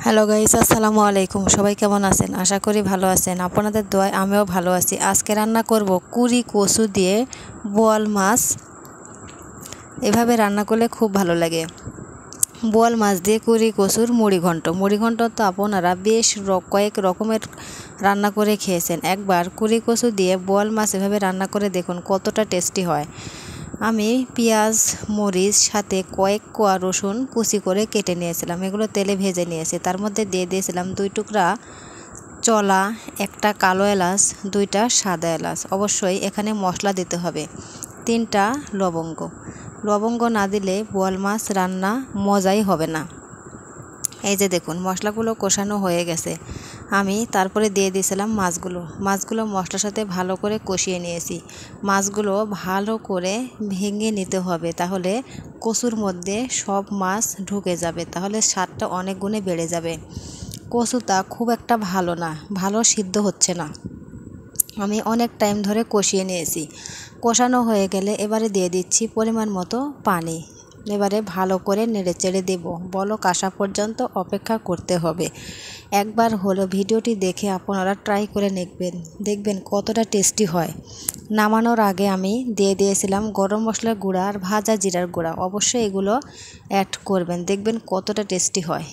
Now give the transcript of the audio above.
Hello guys, আসসালামু আলাইকুম। সবাই কেমন আছেন? আশা করি ভালো আছেন। আপনাদের দোয়ায় আমিও ভালো আছি। আজকে রান্না করব কুরি কচু দিয়ে বোয়াল মাছ। এভাবে রান্না করলে খুব ভালো লাগে। বোয়াল মাছ দিয়ে কুরি কচুর মুড়ি ঘন্ট তো আপনারা বেশ কয়েক রকমের রান্না করে খেয়েছেন। একবার কুরি কচু দিয়ে বোয়াল মাছ এভাবে রান্না করে দেখুন কতটা টেস্টি হয়। আমি পেঁয়াজ মরিচ সাথে কয়েক কোয়া রসুন কুচি করে কেটে নিয়েছিলাম। এগুলো তেলে ভেজে নিয়েছি। তার মধ্যে দিয়ে দিয়েছিলাম 2 টুকরা চলা, একটা কালো এলাচ, 2টা সাদা এলাচ। অবশ্যই এখানে মশলা দিতে হবে, 3টা লবঙ্গ না দিলে বোয়াল মাছ রান্না মজাই হবে না। এই যে দেখুন মশলাগুলো কষানো হয়ে গেছে। আমি তারপরে দিয়ে দিয়েছিলাম মাছগুলো মশলার সাথে ভালো করে কষিয়ে নিয়েছি। মাছগুলো ভালো করে ভেঙে নিতে হবে, তাহলে কচুর মধ্যে সব মাছ ঢুকে যাবে, তাহলে স্বাদটা অনেক গুণে বেড়ে যাবে। কচুটা খুব একটা ভালো সিদ্ধ হচ্ছে না। আমি অনেক টাইম ধরে কষিয়ে নিয়েছি। কষানো হয়ে গেলে এবারে দিয়ে দিচ্ছি পরিমাণ মতো পানি। এবারে ভালো করে নেড়ে চেড়ে দেব। বলক আসা পর্যন্ত অপেক্ষা করতে হবে। একবার হলো ভিডিওটি দেখে আপনারা ট্রাই করে দেখবেন কতটা টেস্টি হয়। নামানোর আগে আমি দিয়ে দিয়েছিলাম গরম মশলার গুঁড়া আর ভাজা জিরার গুঁড়া। অবশ্যই এগুলো অ্যাড করবেন, দেখবেন কতটা টেস্টি হয়।